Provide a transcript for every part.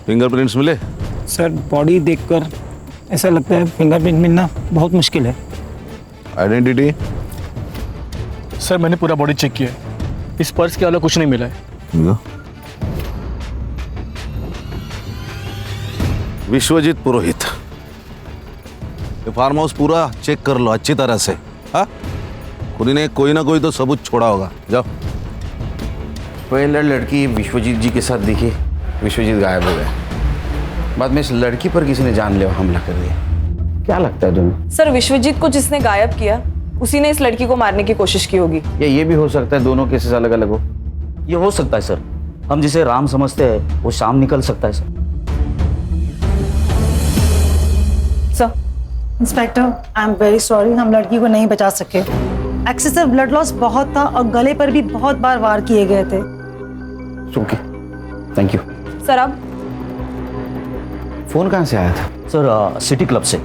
Fingerprints मिले? Sir body देखकर ऐसा लगता है फिंगरप्रिंट मिलना बहुत मुश्किल है। आइडेंटिटी? सर मैंने पूरा बॉडी चेक किया है, इस पर्स के अलावा कुछ नहीं मिला है। विश्वजीत पुरोहित, ये फार्म हाउस पूरा चेक कर लो अच्छी तरह से। हाँ, खुदी ने कोई ना कोई तो सबूत छोड़ा होगा। जाओ। पहले लड़की विश्वजीत जी के साथ दिखी, विश्वजीत गायब हो गया। बाद में इस लड़की पर किसी ने जानलेवा हमला कर दिया। क्या लगता है तुम्हें? सर विश्वजीत को जिसने गायब किया उसी ने इस लड़की को मारने की कोशिश की होगी। या ये भी हो सकता है दोनों केसेस अलग अलग हो। ये हो सकता है सर, हम जिसे राम समझते हैं वो शाम निकल सकता है sir. Sir inspector, I am very sorry, हम लड़की को नहीं बचा सके। एक्सेसिव ब्लड लॉस बहुत था और गले पर भी बहुत बार वार किए गए थे। Okay, thank you. सर अब फोन कहाँ से आया था? सर सिटी क्लब से।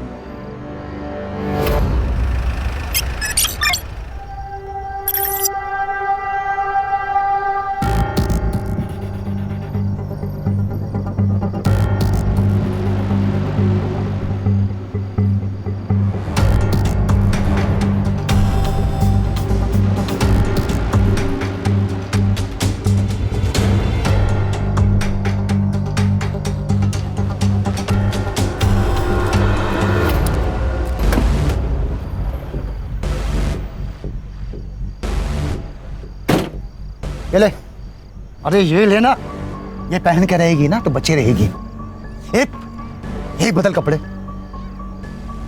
ये ले। अरे ये लेना, ये पहन के रहेगी ना तो बच्चे रहेगी। एक बदल कपड़े।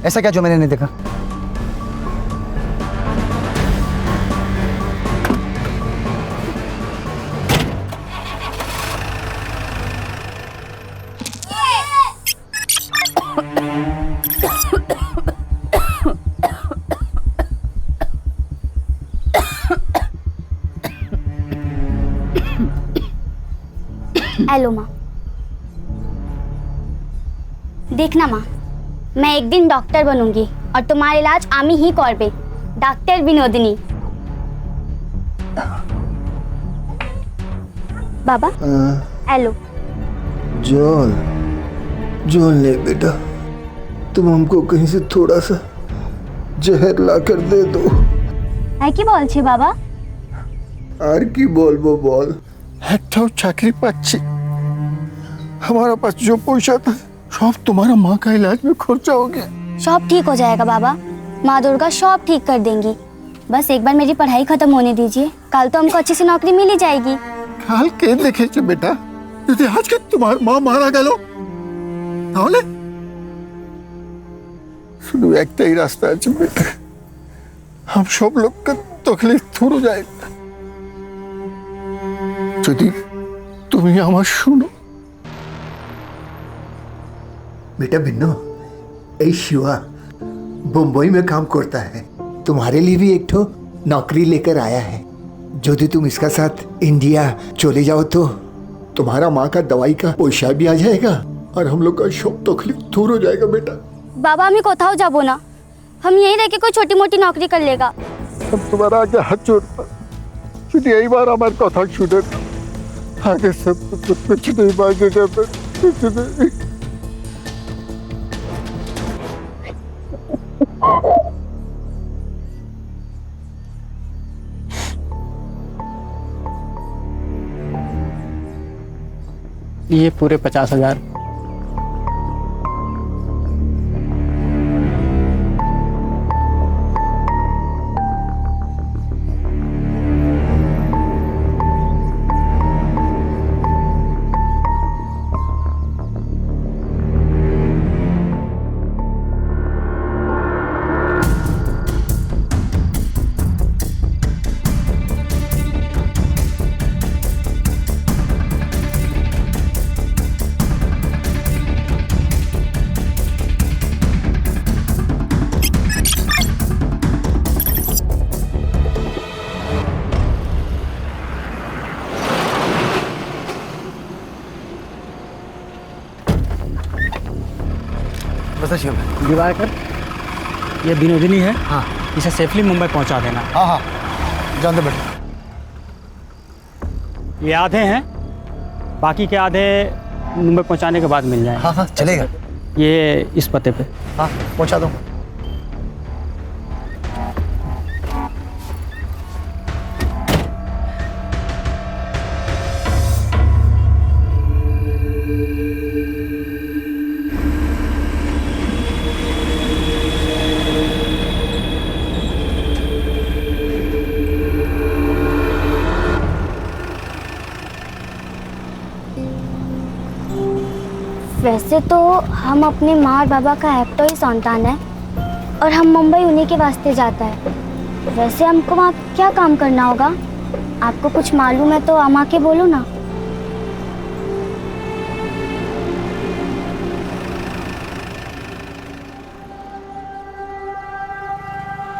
ऐसा क्या जो मैंने नहीं देखा? हेलो माँ। देखना माँ, मैं एक दिन डॉक्टर बनूंगी और तुम्हारा इलाज आमी ही करबे, डॉक्टर विनोदिनी। बाबा हेलो। जॉन ले बेटा, तुम हमको कहीं से थोड़ा सा जहर ला कर दे दो। है কি বলছে বাবা? আর কি বলবো বল, একটাও চাকরি পাচ্ছি। हमारा पास जो पैसा था सब तुम्हारा माँ का इलाज में खर्चा हो गया। सब ठीक हो जाएगा बाबा, माँ दुर्गा सब ठीक कर देंगी। बस एक बार मेरी पढ़ाई खत्म होने दीजिए, कल तो हमको अच्छी सी नौकरी मिल ही जाएगी। काल के देखे बेटा, यदि आज के तुम्हारा माँ मारा गलो তাহলে শুধু একটাই রাস্তা আছে বেটা, हम सब लोग का तकलीफ दूर हो जाएगा যদি তুমি আমার শুনো। बेटा बिन्नो, ए शिवा मुंबई में काम करता है, तुम्हारे लिए भी एक ठो नौकरी लेकर आया है। यदि तुम इसका साथ इंडिया चले जाओ तो तुम्हारा माँ का दवाई का पैसा भी आ जाएगा और हम लोग का सब तकलीफ दूर हो जाएगा बेटा। बाबा हमें कोথাও जाबो ना, हम यहीं रह के कोई छोटी मोटी नौकरी कर लेगा। हम तुम्हारा आगे हाथ जोड़ता, यदि यही बार हमारे कथा सुने आगे सब कुछ नहीं मांगेगा, कुछ नहीं। ये पूरे 50,000। दिवाकर, ये विनोदिनी है। हाँ, इसे सेफली मुंबई पहुंचा देना। हाँ हाँ, जान दे बेटा। ये आधे हैं, बाकी के आधे मुंबई पहुंचाने के बाद मिल जाए। हाँ हाँ चलेगा। ये इस पते पे। हाँ पहुंचा दो। वैसे तो हम अपने माँ और बाबा का एकटो ही संतान है और हम मुंबई उन्हीं के वास्ते जाता है। वैसे हमको वहाँ क्या काम करना होगा? आपको कुछ मालूम है तो अम्मा के बोलो ना।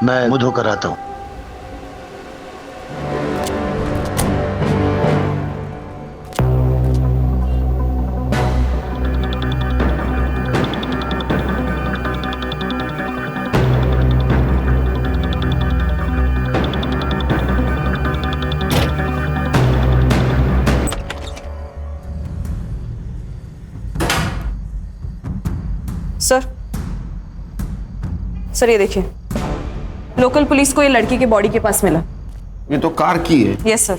मैं मुंह धोकर आता हूँ। सर ये देखिए, लोकल पुलिस को ये लड़की के बॉडी के पास मिला। ये तो कार की है। Yes sir.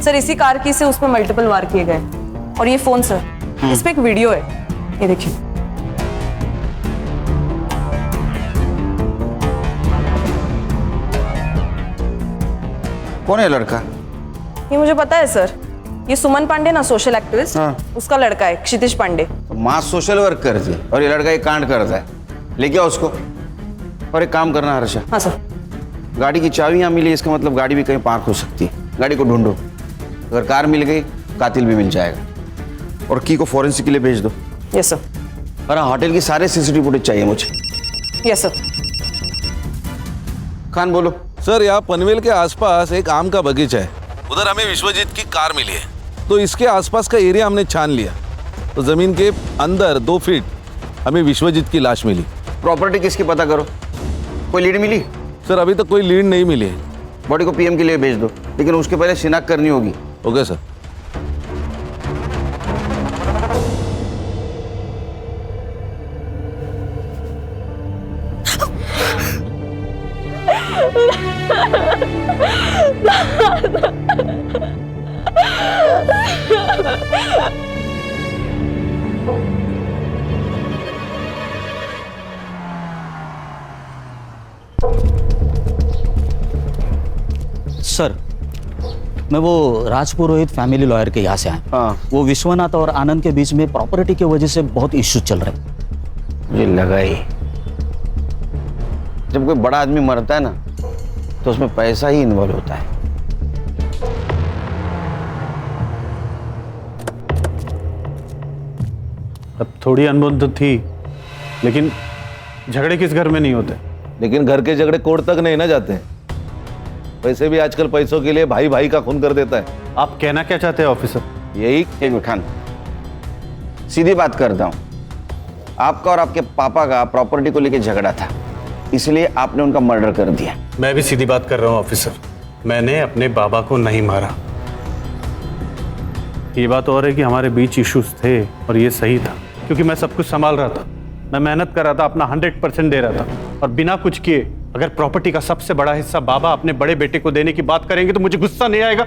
सर इसी कार की से उसमें मल्टीपल वार किए गए। और ये फोन सर, इस पे एक वीडियो है, ये देखिए। कौन है लड़का? ये मुझे पता है सर, ये सुमन पांडे ना, सोशल एक्टिविस्ट, हाँ। उसका लड़का है क्षितिज पांडे। तो माँ सोशल वर्क करती है और ये लड़का ये कांड करता है। लेके आओ उसको। और एक काम करना हर्षा, हाँ सर। गाड़ी की चाबी यहाँ मिली, इसका मतलब गाड़ी भी कहीं पार्क हो सकती है। गाड़ी को ढूंढो, अगर कार मिल गई कातिल भी मिल जाएगा। और की को फॉरेंसिक के लिए भेज दो। Yes sir. और हाँ, होटल की सारे सीसीटीवी फुटेज चाहिए मुझे। Yes sir. खान बोलो। सर यहाँ पनवेल के आसपास एक आम का बगीचा है, उधर हमें विश्वजीत की कार मिली है। तो इसके आसपास का एरिया हमने छान लिया, तो जमीन के अंदर 2 फीट हमें विश्वजीत की लाश मिली। प्रॉपर्टी किसकी पता करो, कोई लीड मिली? सर अभी तक कोई लीड नहीं मिली है। बॉडी को पीएम के लिए भेज दो, लेकिन उसके पहले शिनाख्त करनी होगी। Okay sir. सर मैं वो राजपुरोहित फैमिली लॉयर के यहाँ से आया। हाँ। वो विश्वनाथ और आनंद के बीच में प्रॉपर्टी की वजह से बहुत इश्यू चल रहे हैं। मुझे लगा ही, जब कोई बड़ा आदमी मरता है ना तो उसमें पैसा ही इन्वॉल्व होता है। अब थोड़ी अनबन तो थी, लेकिन झगड़े किस घर में नहीं होते। लेकिन घर के झगड़े कोर्ट तक नहीं ना जाते। वैसे भी आजकल पैसों के लिए भाई भाई का खून कर देता है। आप कहना क्या चाहते हैं ऑफिसर? यही, एक मिनट खान, सीधी बात करता हूँ। आपका और आपके पापा का प्रॉपर्टी को लेकर झगड़ा था, इसलिए आपने उनका मर्डर कर दिया। मैं भी सीधी बात कर रहा हूँ ऑफिसर, मैंने अपने बाबा को नहीं मारा। ये बात और है कि हमारे बीच इश्यूज थे और ये सही था, क्योंकि मैं सब कुछ संभाल रहा था, मैं मेहनत कर रहा था, अपना 100% दे रहा था। और बिना कुछ किए अगर प्रॉपर्टी का सबसे बड़ा हिस्सा बाबा अपने बड़े बेटे को देने की बात करेंगे तो मुझे गुस्सा नहीं आएगा।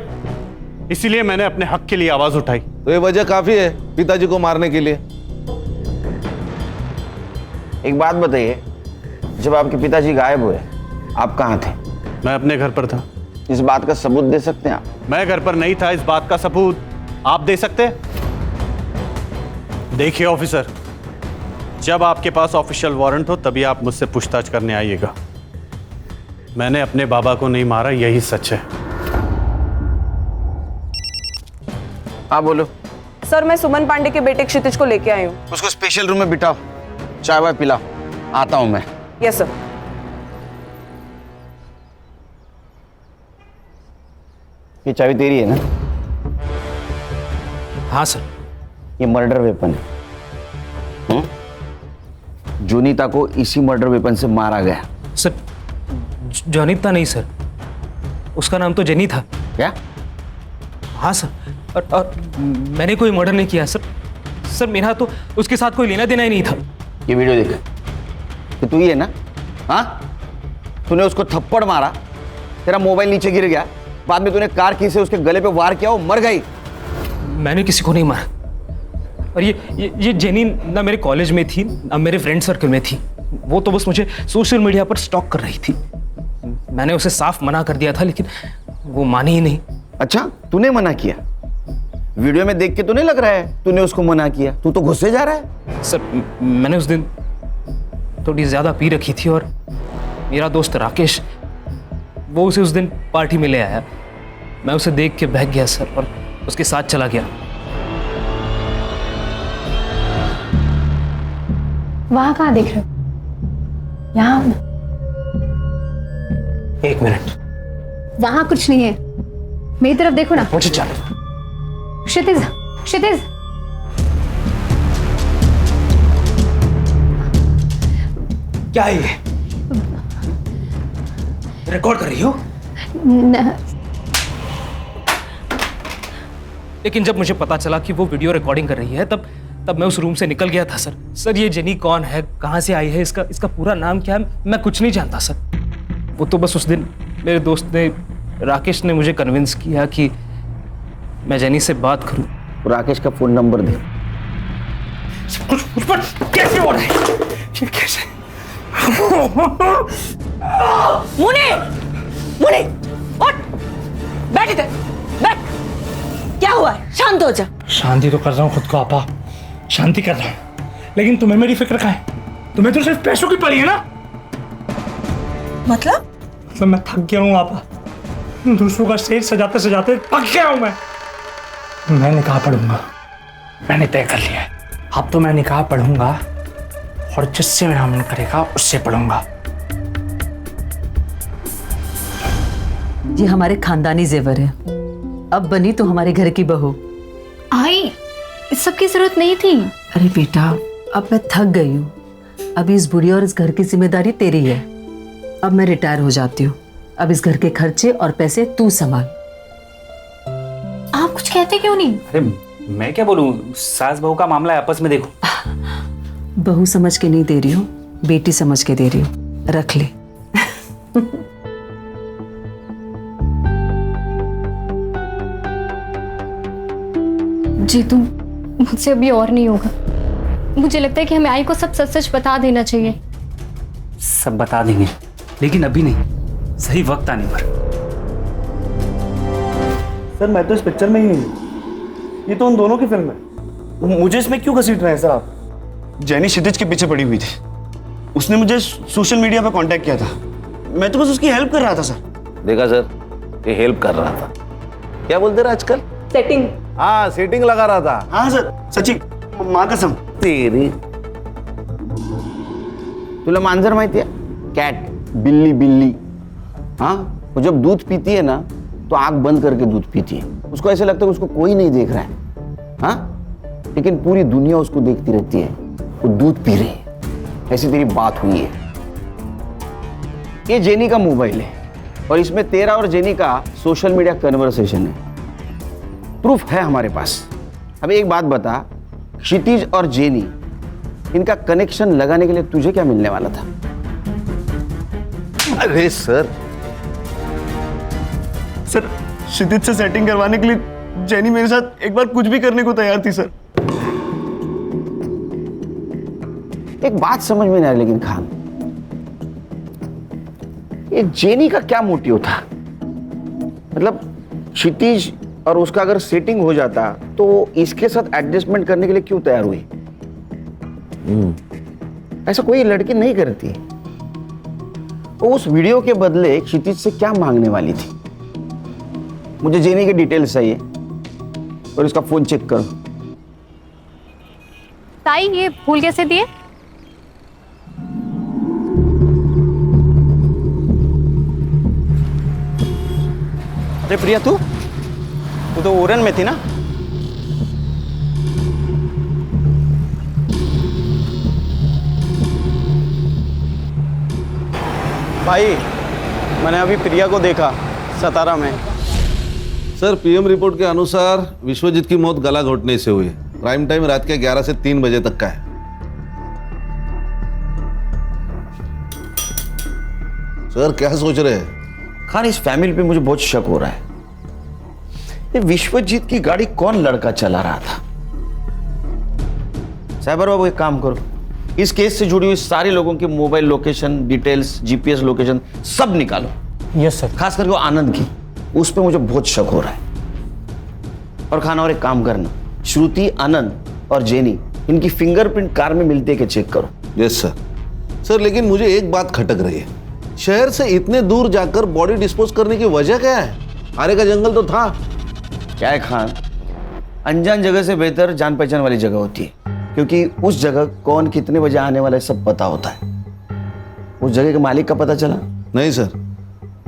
इसीलिए मैंने अपने हक के लिए आवाज उठाई। तो ये वजह काफी है पिताजी को मारने के लिए। एक बात बताइए, जब आपके पिताजी गायब हुए आप कहाँ थे? मैं अपने घर पर था। इस बात का सबूत दे सकते हैं आप? मैं घर पर नहीं था, इस बात का सबूत आप दे सकते हैं? देखिए ऑफिसर, जब आपके पास ऑफिशियल वारंट हो तभी आप मुझसे पूछताछ करने आइएगा। मैंने अपने बाबा को नहीं मारा, यही सच है। हाँ बोलो। सर मैं सुमन पांडे के बेटे क्षितिज को लेके आई हूँ। उसको स्पेशल रूम में बिठाओ, चाय वाय पिलाओ, आता हूँ मैं। Yes sir. ये चाबी तेरी है ना? हाँ सर। ये मर्डर वेपन है। जोनीता को इसी मर्डर वेपन से मारा गया। सर जोनीता नहीं सर, उसका नाम तो जेनी था। क्या? हाँ सर, और मैंने कोई मर्डर नहीं किया सर। सर मेरा तो उसके साथ कोई लेना देना ही नहीं था। ये वीडियो देख, तो तू ही है ना? हाँ, तूने उसको थप्पड़ मारा, तेरा मोबाइल नीचे गिर गया, बाद में तूने कार की से उसके गले पे वार किया, वो मर गई। मैंने किसी को नहीं मारा। और ये जेनी ना मेरे कॉलेज में थी ना मेरे फ्रेंड सर्कल में थी। वो तो बस मुझे सोशल मीडिया पर स्टॉक कर रही थी। मैंने उसे साफ मना कर दिया था, लेकिन वो मानी ही नहीं। अच्छा, तूने मना किया? वीडियो में देख के तो नहीं लग रहा है तूने उसको मना किया। तू तो गुस्से जा रहा है। सर मैंने उस दिन थोड़ी ज्यादा पी रखी थी और मेरा दोस्त राकेश वो उसे उस दिन पार्टी में ले आया। मैं उसे देख के बहक गया सर और उसके साथ चला गया। वहां कहाँ देख रहे हो? यहाँ एक मिनट, वहां कुछ नहीं है, मेरी तरफ देखो ना। मुझे चल। क्षितिज, क्षितिज, क्या है ये? रिकॉर्ड कर रही हो? लेकिन जब मुझे पता चला कि वो वीडियो रिकॉर्डिंग कर रही है तब मैं उस रूम से निकल गया था सर। सर ये जेनी कौन है, कहाँ से आई है, इसका पूरा नाम क्या है, मैं कुछ नहीं जानता सर। वो तो बस उस दिन मेरे दोस्त ने राकेश ने मुझे कन्विंस किया कि मैं जेनी से बात करूं। राकेश का फोन नंबर दे। कुछ मुझ पर कैसे हो रहा है? ये कैसे? मुने, मुने, उठ, बैठ इधर, बैठ। क्या हुआ है? शांत हो जा। शांति तो कर रहा हूँ खुद को आपा, शांति कर रहा हूँ, लेकिन तुम्हें मेरी फिक्र कहाँ है? तुम्हें तो सिर्फ पैसों की पड़ी है ना। मतलब मैं थक गया हूँ आपा, दूसरों का स्टेज सजाते सजाते थक गया हूँ मैं निकाह पढ़ूंगा, मैंने तय कर लिया है। अब तो मैं निकाह पढ़ूंगा और जिससे मेरा मन करेगा उससे पढ़ूंगा। ये हमारे खानदानी जेवर है, अब बनी तो हमारे घर की बहू। आई, इस सब की जरूरत नहीं थी। अरे बेटा, अब मैं थक गई हूँ, अभी इस बुढ़ी और इस घर की जिम्मेदारी तेरी है। अब मैं रिटायर हो जाती हूँ, अब इस घर के खर्चे और पैसे तू संभाल। आप कुछ कहते क्यों नहीं? अरे मैं क्या बोलूं, सास बहू का मामला है, आपस में देखो। बहू समझ के नहीं दे रही हूँ, बेटी समझ के दे रही हूँ, रख ले। जीतू, मुझसे अभी और नहीं होगा। मुझे लगता है कि हमें आई को सब सच सच बता देना चाहिए। सब बता देंगे, लेकिन अभी नहीं, सही वक्त आने पर। सर मैं तो इस पिक्चर में ही नहीं हूँ, ये तो उन दोनों की फिल्म है, मुझे इसमें क्यों घसीट रहे हैं सर आप? जेनी क्षितिज के पीछे पड़ी हुई थी, उसने मुझे सोशल मीडिया पर कांटेक्ट किया था, मैं तो बस उसकी हेल्प कर रहा था सर। देखा सर, ये हेल्प कर रहा था। क्या बोलते रहे आजकल? सेटिंग। हाँ, सेटिंग लगा रहा था। हाँ सर, सच्ची माँ कसम। तेरी तुला मांजर माहिती है? कैट, बिल्ली बिल्ली। हाँ, वो जब दूध पीती है ना तो आंख बंद करके दूध पीती है। उसको ऐसे लगता है उसको कोई नहीं देख रहा है, हाँ, लेकिन पूरी दुनिया उसको देखती रहती है, वो दूध पी रही है। ऐसी तेरी बात हुई है। ये जेनी का मोबाइल है और इसमें तेरा और जेनी का सोशल मीडिया कन्वर्सेशन है, प्रूफ है हमारे पास। अब एक बात बता, क्षितिज और जेनी, इनका कनेक्शन लगाने के लिए तुझे क्या मिलने वाला था? अरे सर क्षितिज से सेटिंग करवाने के लिए जेनी मेरे साथ एक बार कुछ भी करने को तैयार थी सर। एक बात समझ में नहीं आ रही लेकिन खान, ये जेनी का क्या मोटिव था? मतलब क्षितिज और उसका अगर सेटिंग हो जाता तो इसके साथ एडजस्टमेंट करने के लिए क्यों तैयार हुई? ऐसा कोई लड़की नहीं करती। वो उस वीडियो के बदले क्षितिज से क्या मांगने वाली थी? मुझे जेनी के डिटेल्स चाहिए और इसका फोन चेक करो। ताई, ये फूल कैसे दिए? अरे प्रिया, तू तो ओरन में थी ना? भाई, मैंने अभी प्रिया को देखा सतारा में। सर, पीएम रिपोर्ट के अनुसार विश्वजीत की मौत गला घोटने से हुई है प्राइम टाइम रात के 11 से 3 बजे तक का है। सर क्या सोच रहे हैं? खान, इस फैमिली पे मुझे बहुत शक हो रहा है। ये विश्वजीत की गाड़ी कौन लड़का चला रहा था? साइबर बाबू, एक काम करो, इस केस से जुड़ी हुई सारे लोगों के mobile location details, GPS location सब निकालो। Yes sir. खास करके वो आनंद की, उस पर मुझे बहुत शक हो रहा है। और खाना, और एक काम करना, श्रुति, आनंद और जेनी, इनकी फिंगरप्रिंट कार में मिलते हैं कि चेक करो। Yes sir. सर लेकिन मुझे एक बात खटक रही है, शहर से इतने दूर जाकर बॉडी डिस्पोज करने की वजह क्या है? आरे का जंगल तो था। क्या है खान, अनजान जगह से बेहतर जान पहचान वाली जगह होती है, क्योंकि उस जगह कौन कितने बजे आने वाला है सब पता होता है। उस जगह के मालिक का पता चला? नहीं सर,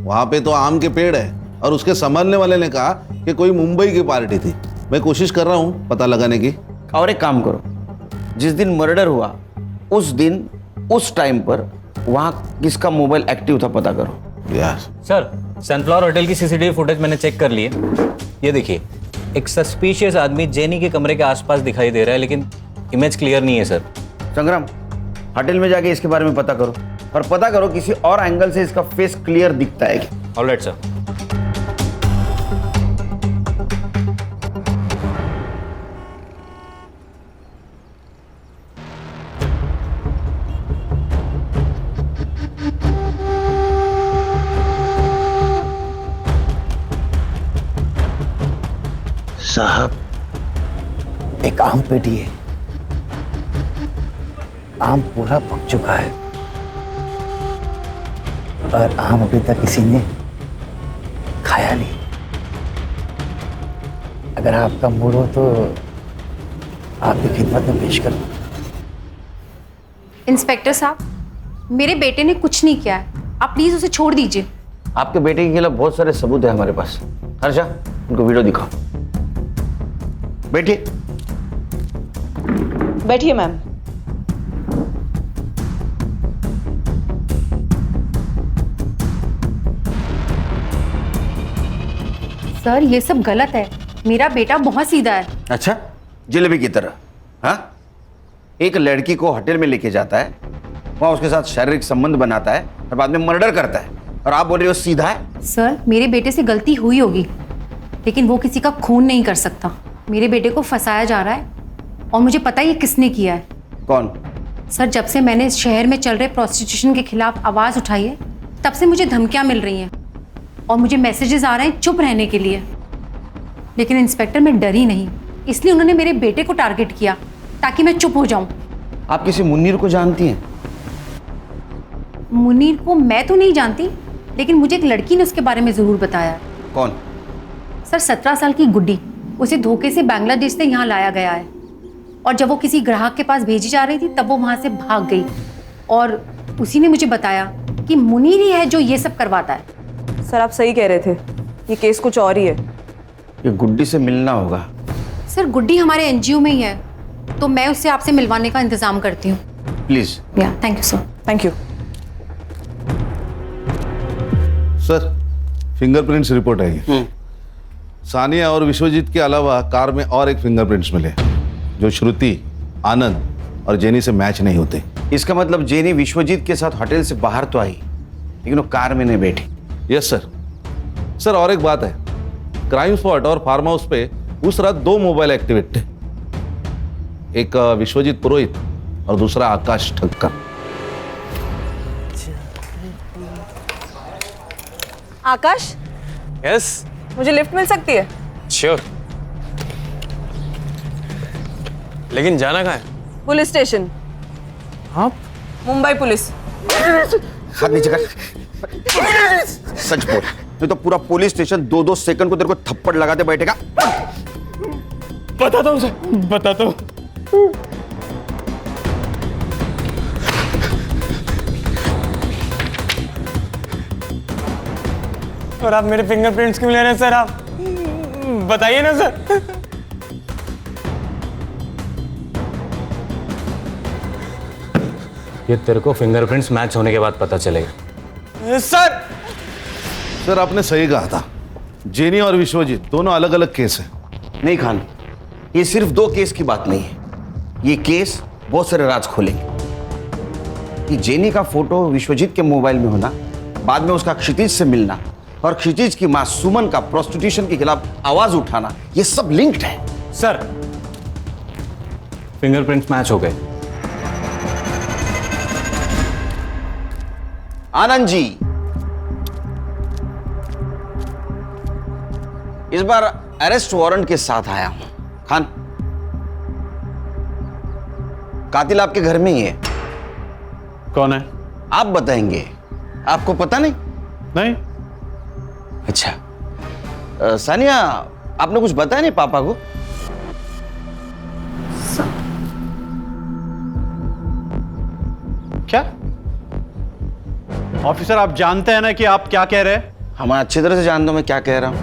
वहां पे तो आम के पेड़ है और उसके संभालने वाले ने कहा कि कोई मुंबई की पार्टी थी। मैं कोशिश कर रहा हूँ पता लगाने की। और एक काम करो, जिस दिन मर्डर हुआ उस दिन उस टाइम पर वहां किसका मोबाइल एक्टिव था पता करो। यस सर, सनफ्लावर होटल की सीसीटीवी फुटेज मैंने चेक कर ली है। ये देखिए, एक सस्पिशियस आदमी जेनी के कमरे के आसपास दिखाई दे रहा है, लेकिन इमेज क्लियर नहीं है सर। संग्राम, होटल में जाके इसके बारे में पता करो, और पता करो किसी और एंगल से इसका फेस क्लियर दिखता है क्या। Alright sir. साहब, एक आम पेटी है, आम पूरा पक चुका है और आम अभी तक किसी ने खाया नहीं। अगर आपका मूड हो तो आपकी खिदमत में पेश करूं। इंस्पेक्टर साहब, मेरे बेटे ने कुछ नहीं किया है, आप प्लीज उसे छोड़ दीजिए। आपके बेटे के खिलाफ बहुत सारे सबूत है हमारे पास। हर्षा, उनको वीडियो दिखाओ। बैठिए। बैठिए मैम। सर, ये सब गलत है। मेरा बेटा बहुत सीधा है। अच्छा, जलेबी की तरह? हाँ, एक लड़की को होटल में लेके जाता है, वहां उसके साथ शारीरिक संबंध बनाता है और बाद में मर्डर करता है, और आप बोल रहे हो सीधा है? सर, मेरे बेटे से गलती हुई होगी, लेकिन वो किसी का खून नहीं कर सकता। मेरे बेटे को फंसाया जा रहा है और मुझे पता ही किसने किया है। कौन? सर, जब से मैंने इस शहर में चल रहे प्रोस्टिट्यूशन के खिलाफ आवाज़ उठाई है, तब से मुझे धमकियां मिल रही हैं और मुझे मैसेजेस आ रहे हैं चुप रहने के लिए। लेकिन इंस्पेक्टर, मैं डरी नहीं, इसलिए उन्होंने मेरे बेटे को टारगेट किया ताकि मैं चुप हो जाऊं। आप किसी मुन्नीर को जानती हैं? मुनीर को मैं तो नहीं जानती, लेकिन मुझे एक लड़की ने उसके बारे में ज़रूर बताया है। कौन? सर, 17 साल की गुड्डी। उसे धोखे से बांग्लादेश से यहाँ लाया गया है, और जब वो किसी ग्राहक के पास भेजी जा रही थी तब वो वहाँ से भाग गई, और उसी ने मुझे बताया कि मुनीर ही है जो ये सब करवाता है। सर, आप सही कह रहे थे, ये केस कुछ और ही है। ये गुड्डी से मिलना होगा। सर, गुड्डी हमारे एनजीओ में ही है, तो मैं उससे आपसे मिलवाने का इंतजाम करती हूँ। प्लीज। या, thank you sir. Thank you sir, fingerprints report है। सानिया और विश्वजीत के अलावा कार में और एक फिंगरप्रिंट्स मिले जो श्रुति, आनंद और जेनी से मैच नहीं होते। इसका मतलब जेनी विश्वजीत के साथ होटल से बाहर तो आई, लेकिन वो कार में नहीं बैठी। Yes sir. सर, और एक बात है, क्राइम स्पॉट और फार्म हाउस पे उस रात 2 मोबाइल एक्टिवेट थे, एक विश्वजीत पुरोहित और दूसरा आकाश ठक्कर। आकाश, यस, मुझे लिफ्ट मिल सकती है? श्योर। लेकिन जाना कहाँ है? Police station. आप? मुंबई पुलिस। हाथ नीचे कर। सच बोल, नहीं तो पूरा पुलिस स्टेशन 2-2 सेकंड को तेरे को थप्पड़ लगाते बैठेगा। बताता हूँ सर, बताता हूँ। और आप मेरे फिंगरप्रिंट्स क्यों ले रहे हैं सर? आप बताइए ना सर। ये तेरे को फिंगरप्रिंट्स मैच होने के बाद पता चलेगा। सर, सर आपने सही कहा था, जेनी और विश्वजीत दोनों अलग अलग केस हैं। नहीं खान, ये सिर्फ 2 केस की बात नहीं है, ये केस बहुत सारे राज खोलेंगे। कि जेनी का फोटो विश्वजीत के मोबाइल में होना, बाद में उसका क्षितिज से मिलना और क्षितिज की मां सुमन का प्रोस्टिट्यूशन के खिलाफ आवाज उठाना, ये सब लिंक्ड है। सर, फिंगरप्रिंट्स मैच हो गए। आनंद जी, इस बार अरेस्ट वारंट के साथ आया हूं। खान, कातिल आपके घर में ही है। कौन है? आप बताएंगे। आपको पता नहीं? नहीं। अच्छा, सानिया, आपने कुछ बताया नहीं पापा को? क्या? ऑफिसर, आप जानते हैं ना कि आप क्या कह रहे हैं? हम अच्छी तरह से जानता हूं मैं क्या कह रहा हूं।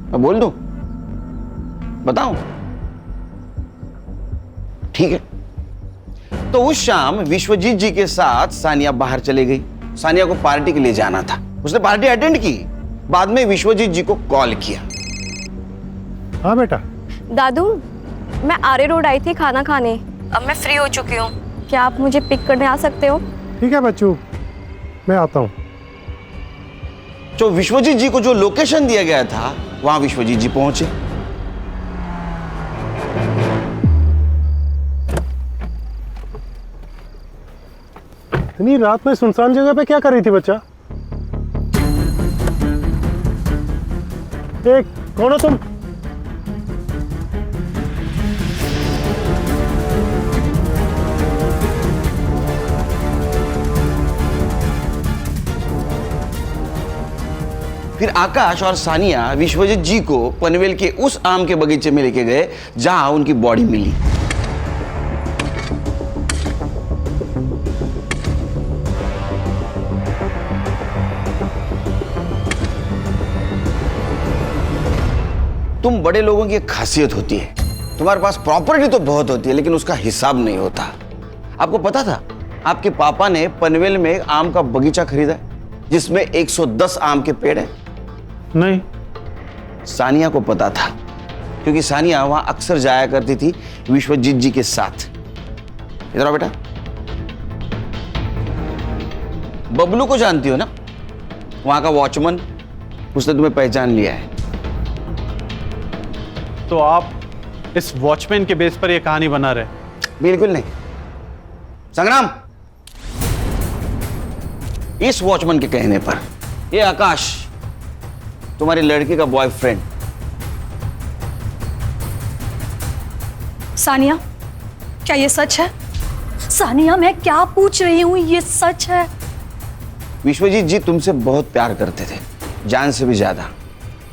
मैं बोल दूं? बताऊं? ठीक है। तो उस शाम विश्वजीत जी के साथ सानिया बाहर चली गई। सानिया को पार्टी के लिए जाना था, उसने पार्टी अटेंड की। बाद में विश्वजीत जी को कॉल किया। हाँ बेटा। दादू, मैं आर्य रोड आई थी खाना खाने, अब मैं फ्री हो चुकी हूँ, क्या आप मुझे पिक करने आ सकते हो? ठीक है बच्चू, मैं आता हूँ। तो विश्वजीत जी को जो लोकेशन दिया गया था, वहां विश्वजीत जी पहुंचे। इतनी रात में सुनसान जगह पे क्या कर रही थी बच्चा? एक, कौन हो तुम? फिर आकाश और सानिया विश्वजीत जी को पनवेल के उस आम के बगीचे में लेके गए जहां उनकी बॉडी मिली। तुम बड़े लोगों की एक खासियत होती है, तुम्हारे पास प्रॉपर्टी तो बहुत होती है लेकिन उसका हिसाब नहीं होता। आपको पता था आपके पापा ने पनवेल में एक आम का बगीचा खरीदा जिसमें 110 आम के पेड़ हैं? नहीं। सानिया को पता था क्योंकि सानिया वहां अक्सर जाया करती थी विश्वजीत जी के साथ। इधर आओ बेटा। बबलू को जानती हो ना, वहां का वॉचमैन, उसने तुम्हें पहचान लिया है। तो आप इस वॉचमैन के बेस पर यह कहानी बना रहे? बिल्कुल नहीं संग्राम, इस वॉचमैन के कहने पर ये आकाश तुम्हारी लड़की का बॉयफ्रेंड। सानिया, क्या ये सच है? सानिया, मैं क्या पूछ रही हूँ, ये सच है? विश्वजीत जी तुमसे बहुत प्यार करते थे, जान से भी ज्यादा।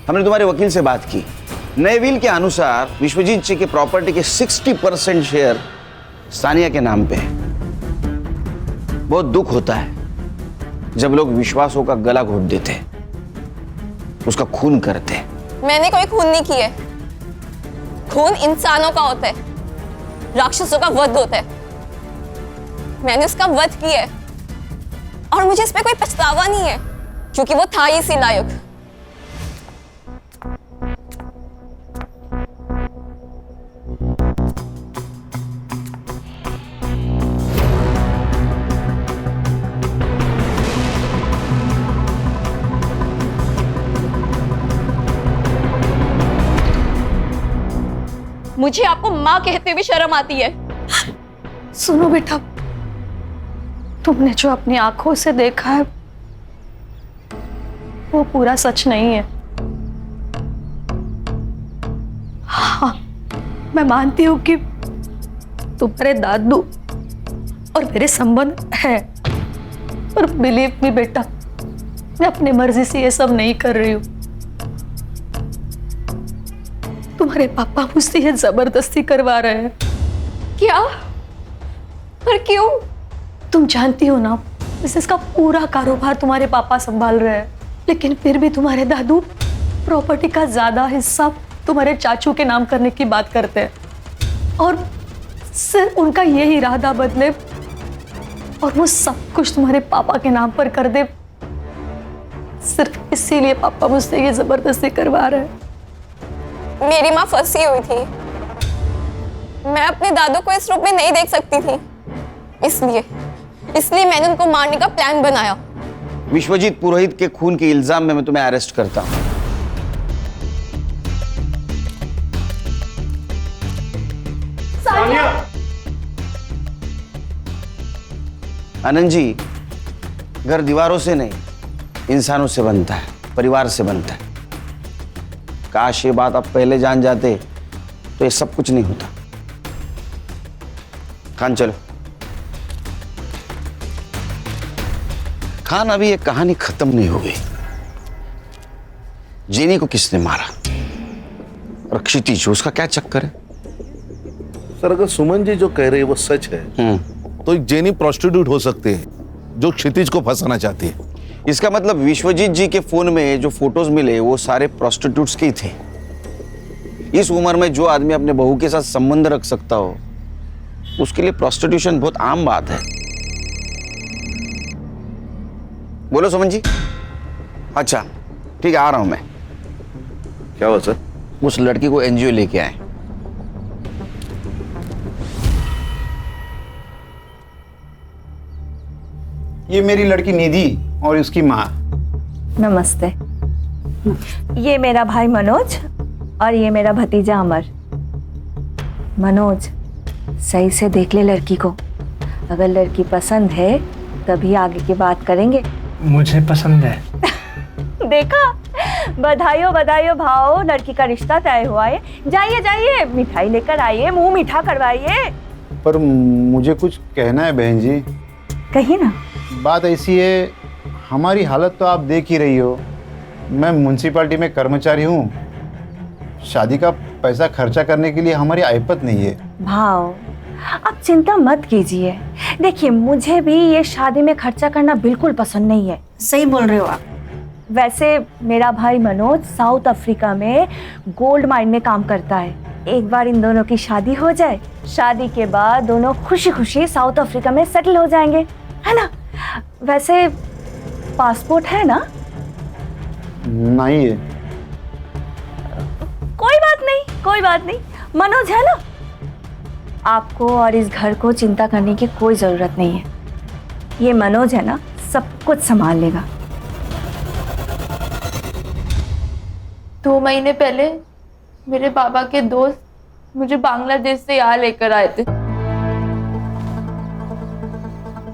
हमने तुम्हारे वकील से बात की, नए विल के अनुसार विश्वजीत जी के प्रॉपर्टी के 60% शेयर सानिया के नाम पे है। बहुत दुख होता है जब लोग विश्वासों का गला घोट देते, उसका खून करते। मैंने कोई खून नहीं किए। खून इंसानों का होता है, राक्षसों का वध होता है। मैंने उसका वध किया है और मुझे इस पे कोई पछतावा नहीं है क्योंकि वो था ही इसी लायक। मुझे आपको माँ कहते हुए शर्म आती है। सुनो बेटा, तुमने जो अपनी आंखों से देखा है वो पूरा सच नहीं है। हाँ, मैं मानती हूँ कि तुम्हारे दादू और मेरे संबंध है, पर बिलीव मी बेटा, मैं अपनी मर्जी से ये सब नहीं कर रही हूँ। तुम्हारे पापा मुझसे ये जबरदस्ती करवा रहे हैं। क्या? पर क्यों? तुम जानती हो ना, बिजनेस का पूरा कारोबार तुम्हारे पापा संभाल रहे हैं, लेकिन फिर भी तुम्हारे दादू प्रॉपर्टी का ज्यादा हिस्सा तुम्हारे चाचू के नाम करने की बात करते हैं और सिर्फ उनका यही इरादा बदले और वो सब कुछ तुम्हारे पापा के नाम पर कर दे, सिर्फ इसीलिए पापा मुझसे ये जबरदस्ती करवा रहे हैं। मेरी माँ फंसी हुई थी। मैं अपने दादू को इस रूप में नहीं देख सकती थी, इसलिए मैंने उनको मारने का प्लान बनाया। विश्वजीत पुरोहित के खून के इल्जाम में मैं तुम्हें अरेस्ट करता हूं। आनंद जी, घर दीवारों से नहीं इंसानों से बनता है, परिवार से बनता है। काश ये बात आप पहले जान जाते तो ये सब कुछ नहीं होता। खान चलो। खान, अभी ये कहानी खत्म नहीं हो गई। जेनी को किसने मारा और क्षितिज, उसका क्या चक्कर है? सर, अगर सुमन जी जो कह रहे हैं वो सच है तो एक जेनी प्रोस्टिट्यूट हो सकते हैं जो क्षितिज को फंसाना चाहती है। इसका मतलब विश्वजीत जी के फोन में जो फोटोज मिले वो सारे प्रोस्टिट्यूट्स के ही थे। इस उम्र में जो आदमी अपने बहू के साथ संबंध रख सकता हो उसके लिए प्रोस्टिट्यूशन बहुत आम बात है। बोलो सुमन जी। अच्छा ठीक है, आ रहा हूं मैं। क्या हुआ सर? उस लड़की को एनजीओ लेके आए। ये मेरी लड़की निधि और उसकी माँ। नमस्ते। ये मेरा भाई मनोज और ये मेरा भतीजा अमर। मनोज, सही से देख ले लड़की को। अगर लड़की पसंद है तभी आगे की बात करेंगे। मुझे पसंद है। देखा, बधाइयों बधाइयों भाव, लड़की का रिश्ता तय हुआ है। जाइए जाइए, मिठाई लेकर आइए, मुंह मीठा करवाइए। पर मुझे कुछ कहना है बहन जी। कहिए ना। बात ऐसी है, हमारी हालत तो आप देख ही रही हो। मैं म्युनिसिपैलिटी में कर्मचारी हूँ। शादी का पैसा खर्चा करने के लिए हमारी आयपत नहीं है। भाव, आप चिंता मत कीजिए। देखिए, मुझे भी ये शादी में खर्चा करना बिल्कुल पसंद नहीं है। सही बोल रहे हो आप। वैसे मेरा भाई मनोज साउथ अफ्रीका में गोल्ड माइन में काम करता है। एक बार इन दोनों की शादी हो जाए, शादी के बाद दोनों खुशी खुशी साउथ अफ्रीका में सेटल हो जाएंगे, है ना? वैसे पासपोर्ट है ना? नहीं है। कोई बात नहीं, कोई बात नहीं। मनोज है ना? आपको और इस घर को चिंता करने की कोई जरूरत नहीं है। ये मनोज है ना, सब कुछ संभाल लेगा। 2 महीने पहले मेरे बाबा के दोस्त मुझे बांग्लादेश से यहाँ लेकर आए थे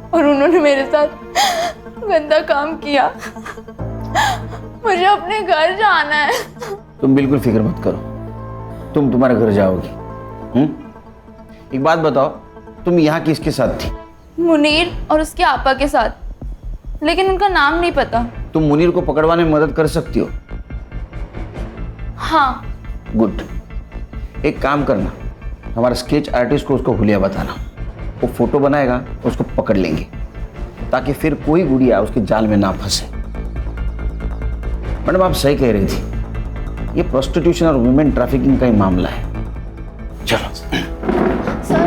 और उन्होंने मेरे साथ गंदा काम किया। मुझे अपने घर जाना है। तुम बिल्कुल फिक्र मत करो, तुम तुम्हारे घर जाओगी। एक बात बताओ, तुम यहाँ किसके साथ थी? मुनीर और उसके आपा के साथ, लेकिन उनका नाम नहीं पता। तुम मुनीर को पकड़वाने में मदद कर सकती हो? हाँ। गुड। एक काम करना, हमारा स्केच आर्टिस्ट को उसको हुलिया बताना। वो फोटो बनाएगा, उसको पकड़ लेंगे ताकि फिर कोई गुड़िया उसके जाल में ना फंसे। मैडम, आप सही कह रही थी, ये प्रोस्टिट्यूशन और वुमेन ट्रैफिकिंग का ही मामला है। चलो। सर,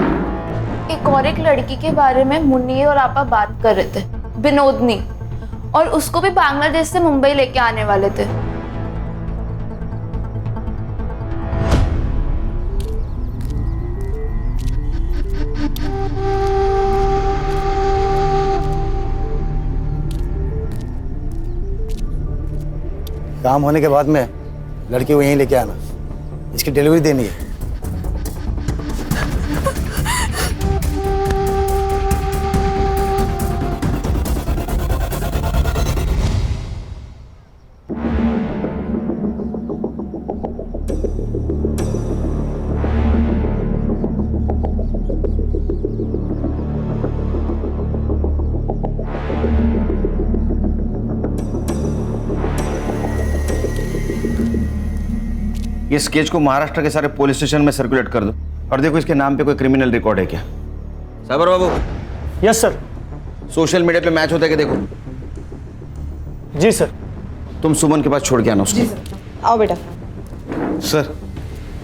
एक और एक लड़की के बारे में मुन्नी और आपा बात कर रहे थे, विनोदनी, और उसको भी बांग्लादेश से मुंबई लेके आने वाले थे। काम होने के बाद में लड़की को यहीं लेके आना, इसकी डिलीवरी देनी है। ये स्केच को महाराष्ट्र के सारे पुलिस स्टेशन में सर्कुलेट कर दो और देखो इसके नाम पे कोई क्रिमिनल रिकॉर्ड है क्या। Sabar Babu. Yes sir. Social media पे मैच होता है कि देखो। जी सर। तुम सुमन के पास छोड़ के आना उसको। आओ बेटा। सर,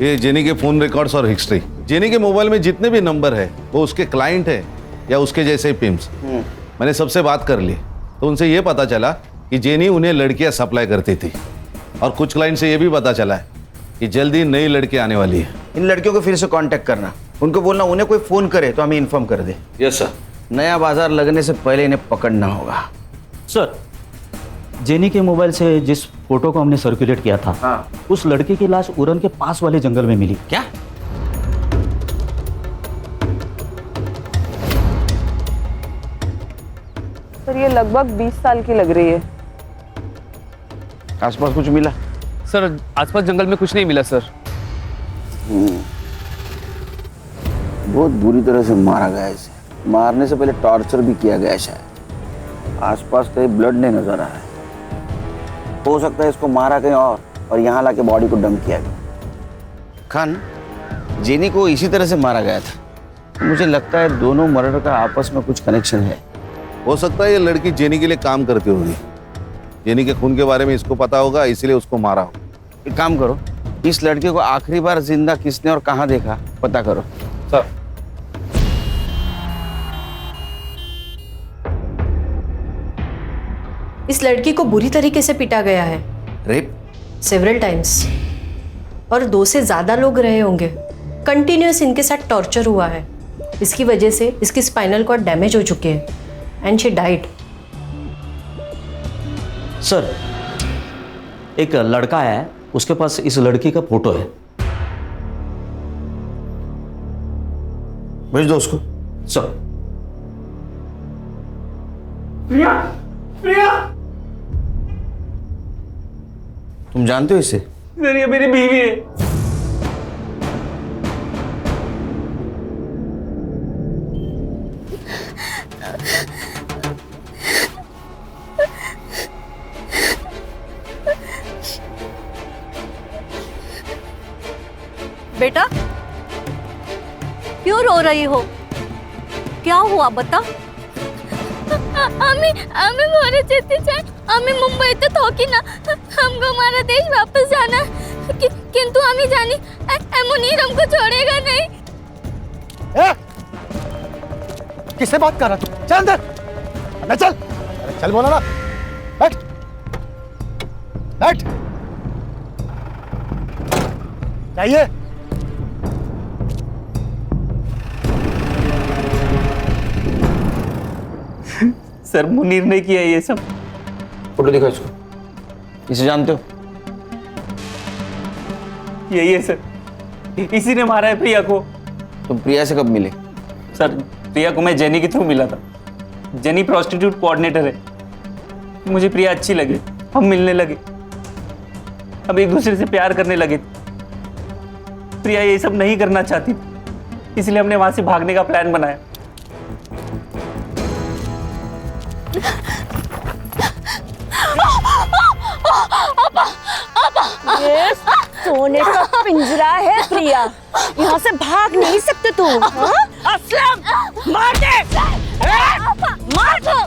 ये जेनी के फोन रिकॉर्ड्स और हिस्ट्री, जेनी के मोबाइल में जितने भी नंबर है वो उसके क्लाइंट है या उसके जैसे पिम्स। मैंने सबसे बात कर ली तो उनसे ये पता चला कि जेनी उन्हें लड़कियां सप्लाई करती थी, और कुछ क्लाइंट से ये भी पता चला है कि जल्दी नई लड़की आने वाली है। इन लड़कियों को फिर से कांटेक्ट करना, उनको बोलना उन्हें कोई फ़ोन करे तो हमें इन्फॉर्म कर दे। Yes sir. नया बाजार लगने से पहले इन्हें पकड़ना होगा। सर, जेनी के मोबाइल से जिस फोटो को हमने सर्कुलेट किया था, हाँ। उस लड़के की लाश उरन के पास वाले जंगल में मिली। क्या? सर ये लगभग 20 साल की लग रही है। आसपास कुछ मिला? सर आसपास जंगल में कुछ नहीं मिला सर। बहुत बुरी तरह से मारा गया इसे। मारने से पहले टॉर्चर भी किया गया शायद। आसपास कहीं ब्लड नहीं नजर आ रहा है। हो सकता है इसको मारा कहीं और यहाँ लाके बॉडी को डंप किया गया। खान, जेनी को इसी तरह से मारा गया था। मुझे लगता है दोनों मर्डर का आपस में कुछ कनेक्शन है। हो सकता है ये लड़की जेनी के लिए काम करती होगी। जेनी के खून के बारे में इसको पता होगा, इसलिए उसको मारा हो। एक काम करो, इस लड़के को आखिरी बार जिंदा किसने और कहाँ देखा पता करो। सर। इस लड़की को बुरी तरीके से पीटा गया है। रेप? Several times. और 2 से ज्यादा लोग रहे होंगे। कंटिन्यूअस इनके साथ टॉर्चर हुआ है। इसकी वजह से इसकी स्पाइनल कॉर्ड डैमेज हो चुके हैं एंड शी डाइड। सर, एक लड़का है, उसके पास इस लड़की का फोटो है। भेज दो उसको। सर। प्रिया, प्रिया, तुम जानते हो इसे? सर ये मेरी बीवी है। बेटा, क्यों रो रही हो? क्या हुआ बता? আমি ঘরে যেতে চাই। আমি মুম্বাইতে থাকি না। हमको हमारा देश वापस जाना है। किंतु আমি জানি এমনই हमको छोड़ेगा नहीं। किससे बात कर रहा तू? चल अंदर। अबे चल। अरे चल बोला ना। बैठ। बैठ। चाहिए? सर मुनीर ने किया ये सब। फोटो दिखाओ इसको। इसे जानते हो? यही है सर, इसी ने मारा है प्रिया को। तुम प्रिया से कब मिले? सर प्रिया को मैं जेनी के थ्रू मिला था। जेनी प्रोस्टिट्यूट कोऑर्डिनेटर है। मुझे प्रिया अच्छी लगी, हम मिलने लगे, अब एक दूसरे से प्यार करने लगे। प्रिया ये सब नहीं करना चाहती, इसलिए हमने वहां से भागने का प्लान बनाया। ये सोने का पिंजरा है प्रिया, यहाँ से भाग नहीं सकते तुम। असलम, मार दे, मार दो।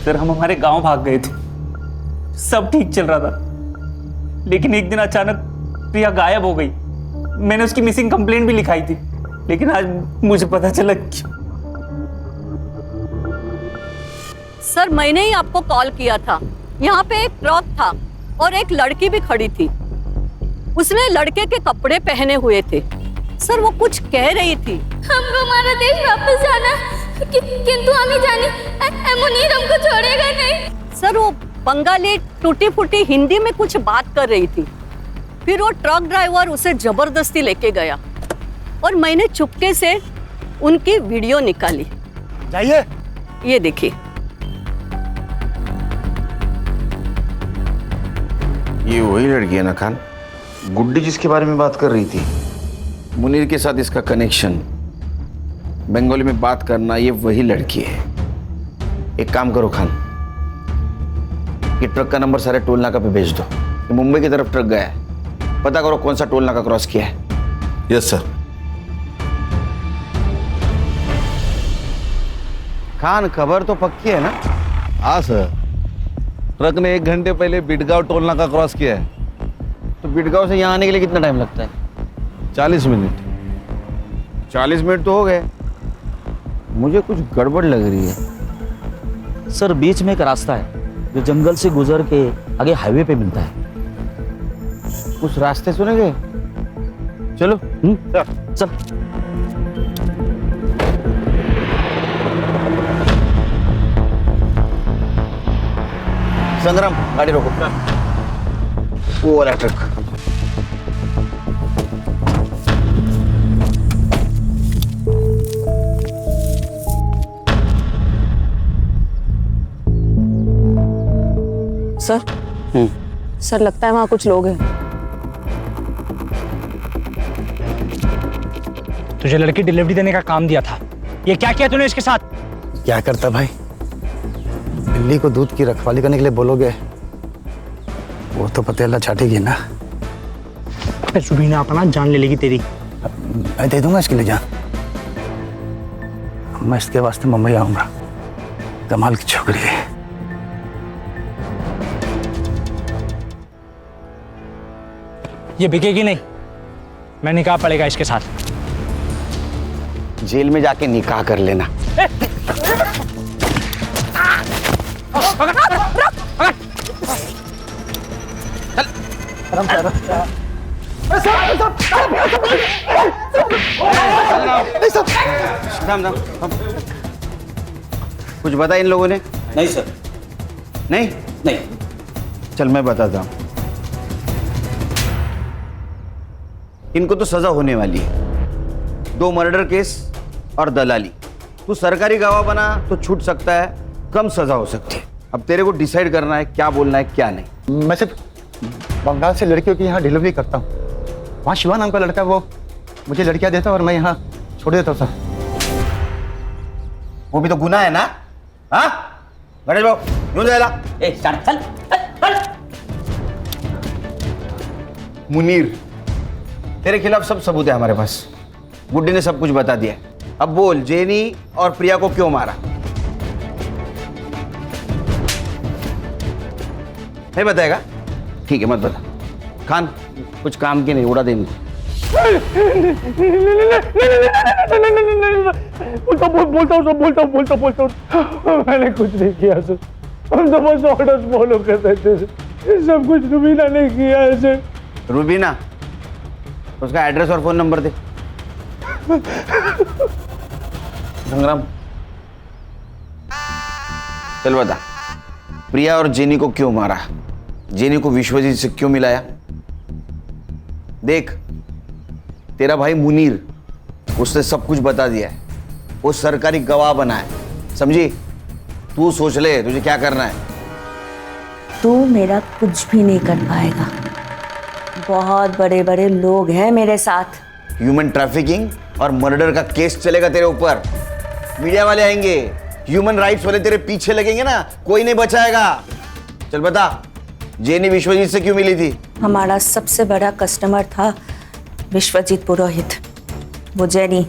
सर हम हमारे गांव भाग गए थे, सब ठीक चल रहा था, लेकिन एक दिन अचानक प्रिया गायब हो गई। मैंने उसकी मिसिंग कंप्लेंट भी लिखाई थी, लेकिन आज मुझे पता चला क्यों। सर मैंने ही आपको कॉल किया था। यहाँ पे एक ट्रक था और एक लड़की भी खड़ी थी। उसने लड़के के कपड़े पहने हुए थे। सर वो कुछ कह रही थी। हमको हमारा देश वापस जाना है, किंतु हमें जाने मुनीर हमको छोड़ेगा नहीं। सर वो बंगाली टूटी फूटी हिंदी में कुछ बात कर रही थी। फिर वो ट्रक ड्राइवर उसे जबरदस्ती लेके गया और मैंने चुपके से उनकी वीडियो निकाली। जाइए। ये देखिए। ये वही लड़की है ना खान, गुड्डी जिसके बारे में बात कर रही थी? मुनीर के साथ इसका कनेक्शन, बंगाली में बात करना, ये वही लड़की है। एक काम करो खान, ये ट्रक का नंबर सारे टोल नाका पे भेज दो। ये मुंबई की तरफ ट्रक गया है, पता करो कौन सा टोल नाका क्रॉस किया है। Yes sir. खान खबर तो पक्की है ना? हाँ सर, ट्रक ने 1 घंटे पहले बिटगांव टोल नाका क्रॉस किया है। तो बिटगांव से यहाँ आने के लिए कितना टाइम लगता है? 40 मिनट। 40 मिनट तो हो गए। मुझे कुछ गड़बड़ लग रही है। सर बीच में एक रास्ता है जो जंगल से गुजर के आगे हाईवे पे मिलता है। उस रास्ते सुने गए? चलो चल। संग्राम गाड़ी रोको। वो वाला ट्रक। सर सर लगता है वहाँ कुछ लोग हैं। तुझे लड़की डिलीवरी देने का काम दिया था, ये क्या किया तूने इसके साथ? क्या करता भाई, बिल्ली को दूध की रखवाली करने के लिए बोलोगे, वो तो पतेला चाटेगी ना। सुबीना अपना जान ले लेगी तेरी। मैं दे दूंगा इसके लिए जान। मैं इसके वास्ते मुंबई आऊंगा। कमाल की छोकरी है। ये बिकेगी नहीं, मैं निकाह पड़ेगा इसके साथ। जेल में जाके निकाह कर लेना। कुछ बताया इन लोगों ने? नहीं सर। नहीं नहीं। चल मैं बताता हूं। इनको तो सजा होने वाली है। 2 मर्डर केस और दलाली। तू सरकारी गवाह बना तो छूट सकता है, कम सजा हो सकती है। अब तेरे को डिसाइड करना है क्या बोलना है क्या नहीं। मैं सिर्फ बंगाल से लड़कियों की यहाँ डिलीवरी करता हूँ। वहाँ शिवा नाम का लड़का, वो मुझे लड़कियाँ देता और मैं यहाँ छोड़ देता हूँ सर। वो भी तो गुनाह है ना? हाँ गणेश बाबू यूं जाएगा। चल। मुनीर, तेरे खिलाफ सब सबूत है हमारे पास। गुड्डी ने सब कुछ बता दिया। अब बोल, जेनी और प्रिया को क्यों मारा? नहीं बताएगा? ठीक है मत बता। खान कुछ काम की नहीं, उड़ा दे इनको। बोलता हूँ। मैंने कुछ नहीं किया सर, हम तो बस ऑर्डर्स फॉलो कर रहे थे। सब कुछ रुबीना ने किया है सर। रुबीना, उसका एड्रेस और फोन नंबर दे। संग्राम चल बता, प्रिया और जेनी को क्यों मारा? जेनी को विश्वजीत से क्यों मिलाया? देख, तेरा भाई मुनीर, उसने सब कुछ बता दिया है। वो सरकारी गवाह बना है, समझी? तू सोच ले तुझे क्या करना है। तू मेरा कुछ भी नहीं कर पाएगा। बहुत बड़े बड़े लोग हैं मेरे साथ। ह्यूमन ट्रैफिकिंग और मर्डर का केस चलेगा तेरे ऊपर। मीडिया वाले आएंगे, ह्यूमन राइट्स वाले तेरे पीछे लगेंगे ना, कोई नहीं बचाएगा। चल बता, जेनी विश्वजीत से क्यों मिली थी? हमारा सबसे बड़ा कस्टमर था विश्वजीत पुरोहित। वो जेनी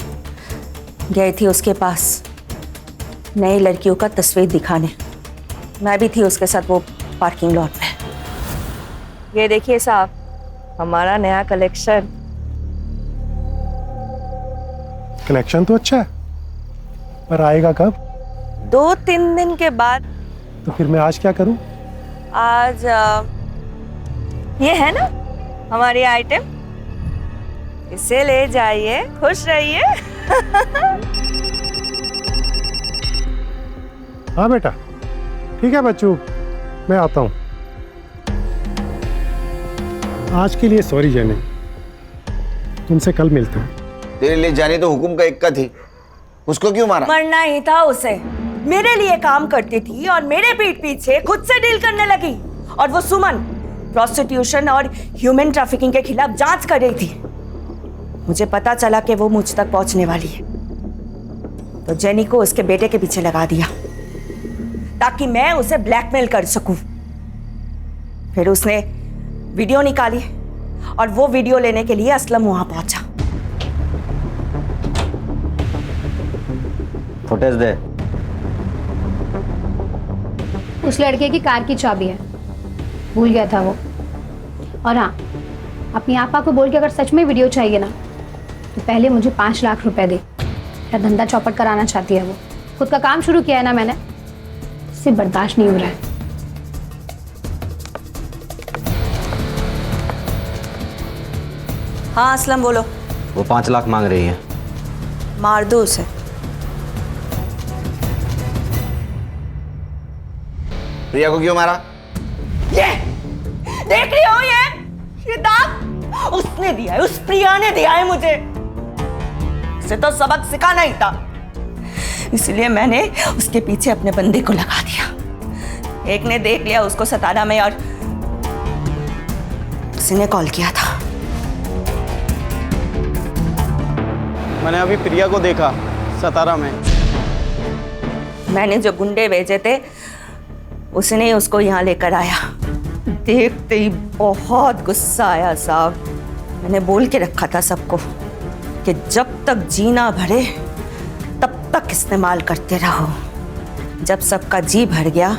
गई थी उसके पास नई लड़कियों का तस्वीर दिखाने। मैं भी थी उसके साथ वो पार्किंग लॉट में। ये देखिए साहब, हमारा नया कलेक्शन। कलेक्शन तो अच्छा है, पर आएगा कब? 2-3 दिन के बाद। तो फिर मैं आज क्या करूं? आज ये है ना हमारी आइटम, इसे ले जाइए, खुश रहिए। हाँ बेटा, ठीक है बच्चू, मैं आता हूँ। आज के लिए सॉरी जेनी, तुमसे कल मिलते हैं। तेरे लिए जाने तो हुकुम का इक्का थी, उसको क्यों मारा? मरना ही था उसे। मेरे लिए काम करती थी और मेरे पीठ पीछे खुद से डील करने लगी। और वो सुमन प्रोस्टिट्यूशन और ह्यूमन ट्रैफिकिंग के खिलाफ जांच कर रही थी। मुझे पता चला कि वो मुझ तक पहुंचने वाली है, तो जेनी को उसके बेटे के पीछे लगा दिया ताकि मैं उसे ब्लैकमेल कर सकूं। फिर उसने वीडियो निकाली और वो वीडियो लेने के लिए असलम वहां पहुंचा। फुटेज दे। उस लड़के की कार की चाबी है, भूल गया था वो। और हाँ, अपनी आपा को बोल के अगर सच में वीडियो चाहिए ना तो पहले मुझे 5 लाख रुपए दे। मेरा धंधा चौपट कराना चाहती है वो। खुद का काम शुरू किया है ना मैंने, इससे बर्दाश्त नहीं हो रहा है। हाँ असलम बोलो। वो 5 लाख मांग रही है। मार दो उसे। प्रिया को क्यों मारा? ये देख रही हो, ये दाग उसने दिया है, उस प्रिया ने दिया है मुझे। उसे तो सबक सिखाना ही था, इसलिए मैंने उसके पीछे अपने बंदे को लगा दिया। एक ने देख लिया उसको सतारा में और उसने कॉल किया था। मैंने अभी प्रिया को देखा सतारा में। मैंने जो गुंडे भेजे थे उसने ही उसको यहाँ लेकर आया। देखते ही बहुत गुस्सा आया साहब। मैंने बोल के रखा था सबको कि जब तक जीना भरे तब तक इस्तेमाल करते रहो। जब सबका जी भर गया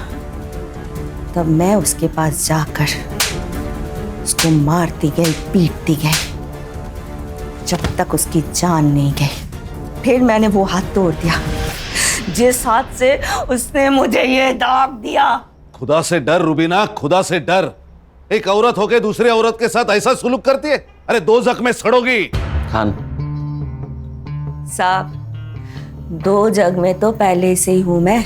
तब मैं उसके पास जाकर उसको मारती गई, पीटती गई जब तक उसकी जान नहीं गई। फिर मैंने वो हाथ तोड़ दिया जिस हाथ से उसने मुझे ये दाग दिया। खुदा से डर रुबीना, खुदा से डर। एक औरत होके दूसरी औरत के साथ ऐसा सुलूक करती है? अरे दोज़ख में सड़ोगी। खान साहब, 2 जग में तो पहले से ही हूं मैं।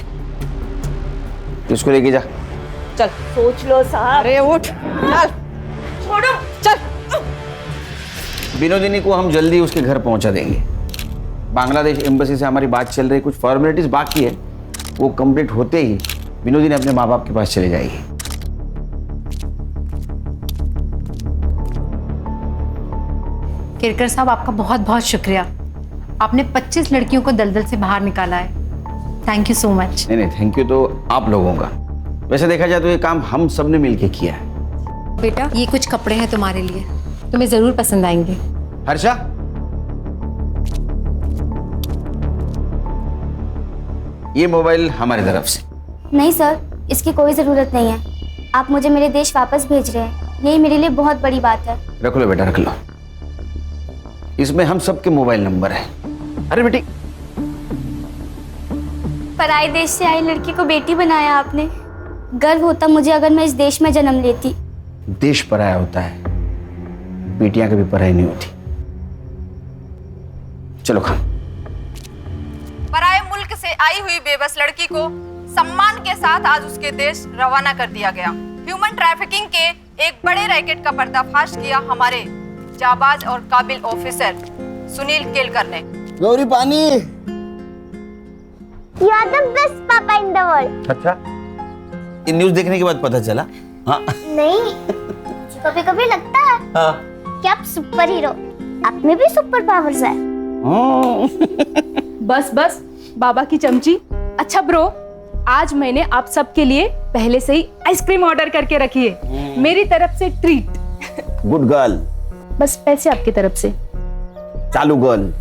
इसको लेके जा। चल सोच लो साहब। अरे उठ, चल छोड़ो, चल। विनोदिनी को हम जल्दी उसके घर पहुंचा देंगे। बांग्लादेश एम्बेसी से हमारी बात चल रही, कुछ फॉर्मेलिटीज बाकी है, वो कंप्लीट होते ही विनोदिनी अपने माँ बाप के पास चले जाएगी। केरकर साहब, आपका बहुत बहुत शुक्रिया। आपने 25 लड़कियों को दलदल से बाहर निकाला है। Thank you so much. नहीं, थैंक यू तो आप लोगों का। वैसे देखा जाए तो ये काम हम सब ने मिलके किया है। बेटा, ये कुछ कपड़े हैं तुम्हारे लिए, तुम्हें जरूर पसंद आएंगे। हर्षा, ये मोबाइल हमारी तरफ से। नहीं सर, इसकी कोई ज़रूरत नहीं है। आप मुझे मेरे देश वापस भेज रहे हैं, यही मेरे लिए बहुत बड़ी बात है। रख लो बेटा, रख लो। इसमें हम सबके मोबाइल नंबर है। अरे बेटी, पराए देश से आई लड़की को बेटी बनाया आपने। गर्व होता मुझे अगर मैं इस देश में जन्म लेती। देश पराया होता है, बेटियां कभी पराई नहीं होती। चलो खान। पराए मुल्क से आई हुई बेबस लड़की को सम्मान के साथ आज उसके देश रवाना कर दिया गया। ह्यूमन ट्रैफिकिंग के एक बड़े रैकेट का पर्दाफाश किया हमारे जाबाज और काबिल ऑफिसर सुनील केलकर ने। गौरी पानी। You are the best papa in the world. अच्छा, ये न्यूज़ देखने के बाद पता चला? हाँ। नहीं, कभी कभी लगता है हाँ। कि आप सुपर हीरो, आप में भी सुपर पावर्स है। बस बस बाबा की चमची। अच्छा ब्रो, आज मैंने आप सबके लिए पहले से ही आइसक्रीम ऑर्डर करके रखी है, मेरी तरफ से ट्रीट। Good girl. बस पैसे आपकी तरफ से। चालू गर्ल।